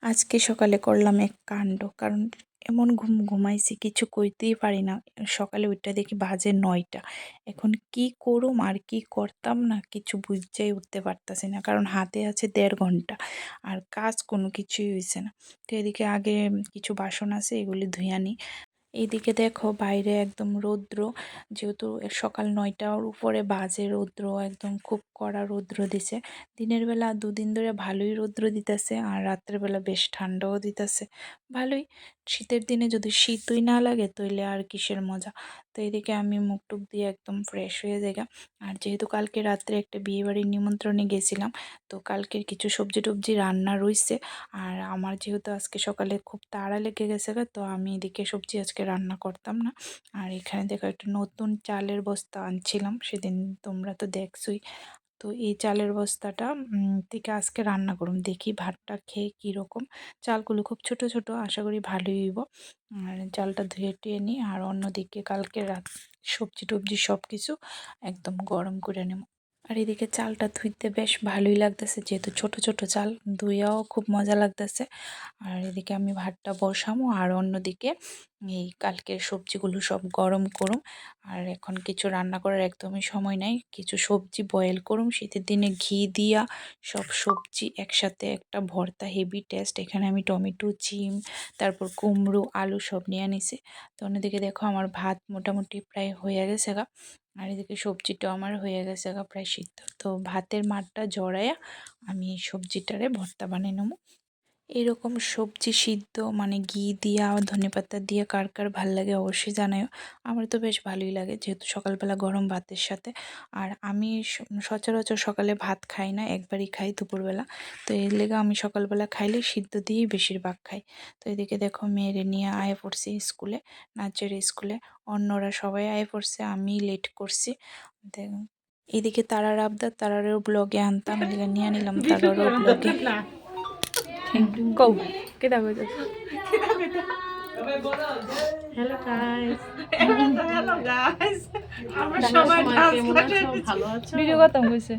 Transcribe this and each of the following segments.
আজকে সকালে করলাম এক কাণ্ড। কারণ এমন ঘুমাইছি কিছু কইতেই পারি না। সকালে উইঠা দেখি বাজে ৯টা। এখন কি করুম আর কি করতাম না কিছু বুইঝাই উঠতে পারতাছি না। কারণ হাতে আছে ১.৫ ঘন্টা। আর কাজ কোনো কিছুই হইছে না। তো এদিকে আগে কিছু বাসন আছে এগুলি ধুইয়া নিই। এইদিকে দেখো বাইরে একদম রৌদ্র, যেহেতু সকাল ৯টার উপরে বাজে, রৌদ্র একদম খুব কড়া রৌদ্র দিছে। দিনের বেলা দুদিন ধরে ভালোই রৌদ্র দিতেছে আর রাত্রের বেলা বেশ ঠান্ডাও দিতেছে ভালোই। শীতের দিনে যদি শীতই না লাগে তাইলে আর কিসের মজা। তো এদিকে আমি মুখ টুক দিয়ে একদম ফ্রেশ হয়ে যাইগা। আর যেহেতু কালকে রাত্রে একটা বিয়েবাড়ির নিমন্ত্রণে গেছিলাম, তো কালকের কিছু সবজি টবজি রান্না রইছে। আর আমার যেহেতু আজকে সকালে খুব তাড়া লেগে গেছে গা, তো আমি এদিকে সবজি আজকে রান্না করতাম না। আর এখানে দেখো একটা নতুন চালের বস্তা আনছিলাম সেদিন, তোমরা তো দেখছোই। তো এই চালের বস্তাটা থেকে আজকে রান্না করুম, দেখি ভাতটা খেয়ে কীরকম। চালগুলো খুব ছোট ছোট, আশা করি ভালোই হইব। আর চালটা ধুয়ে টুয়ে নিই, আর অন্যদিকে কালকে রাত সবজি টবজি সব কিছু একদম গরম করে নেব। আর এদিকে চালটা ধুইতে বেশ ভালোই লাগতেছে, যেহেতু ছোট ছোট চাল, ধুইয়াও খুব মজা লাগতেছে। আর এদিকে আমি ভাতটা বসামো আর অন্যদিকে এই কালকের সবজিগুলো সব গরম করুম। আর এখন কিছু রান্না করার একদমই সময় নাই, কিছু সবজি বয়েল করুম। শীতের দিনে ঘি দিয়া সব সবজি একসাথে একটা ভর্তা, হেভি টেস্ট। এখানে আমি টমেটো, চিম, তারপর কুমড়ো, আলু সব নিয়ে নিছি। তো অন্যদিকে দেখো আমার ভাত মোটামুটি প্রায় হয়ে গেছে গা। আর এদিকে সবজিটাও আমার হয়ে গেছে গা প্রায় সিদ্ধ। তো ভাতের মাঠটা জড়াইয়া আমি সবজিটারে ভর্তা বানিয়ে নেবো। এরকম সবজি সিদ্ধ মানে ঘি দিয়া ধনেপাতা দিয়ে কার কার ভাল লাগে অবশ্যই জানাও। আমার তো বেশ ভালোই লাগে, যেহেতু সকালবেলা গরম ভাতের সাথে। আর আমি সচরাচর সকালে ভাত খাই না, একবারই খাই দুপুরবেলা। তো এর লেগে আমি সকালবেলা খাইলে সিদ্ধ দিয়েই বেশিরভাগ খাই। তো এদিকে দেখো মেয়েরে নিয়ে আয়ে পড়ছি স্কুলে, নাচের স্কুলে। অন্যরা সবাই আয়ে পড়ছে, আমি লেট করছি। এদিকে তারার আবদার, তারারও ব্লগে আনতাম, এদিকে নিয়ে নিলাম তারারও ব্লগে। কও কেটা কইতাছ? Hello guys. হ্যালো গাইস, আমরা সবাই ডান্স করে ভালো আছো? ভিডিও করতাম কইছে,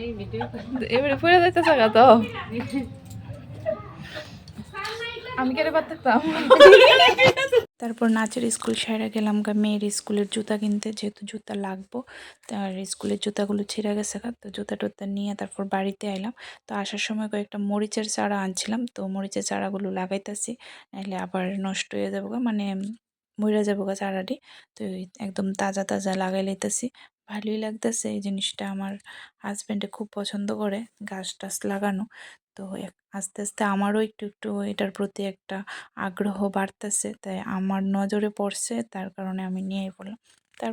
এই ভিডিও এবারে পড়ে যাইতেছে গা। তো আমি কেটে পারতাম। তারপর নাচের স্কুল সেরে গেলাম গা মেয়ের স্কুলের জুতা কিনতে, যেহেতু জুতা লাগবো। তার স্কুলের জুতাগুলো ছিঁড়ে গেছে গা, তো জুতা টুতা নিয়ে তারপর বাড়িতে আইলাম। তো আসার সময় কয়েকটা মরিচের চারা আনছিলাম, তো মরিচের চারাগুলো লাগাইতেছি, নাহলে আবার নষ্ট হয়ে যাবো গা, মানে মইরা যাবো গা চারাটি। তো একদম তাজা তাজা লাগাই লইতেছি, ভালোই লাগতেছে এই জিনিসটা। আমার হাজব্যান্ডে খুব পছন্দ করে গাছ টাছ লাগানো। তো আস্তে আস্তে আমারও একটু একটু এটার প্রতি একটা আগ্রহ বাড়তেছে, তাই আমার নজরে পড়ছে, তার কারণে আমি নিয়েই পড়লাম।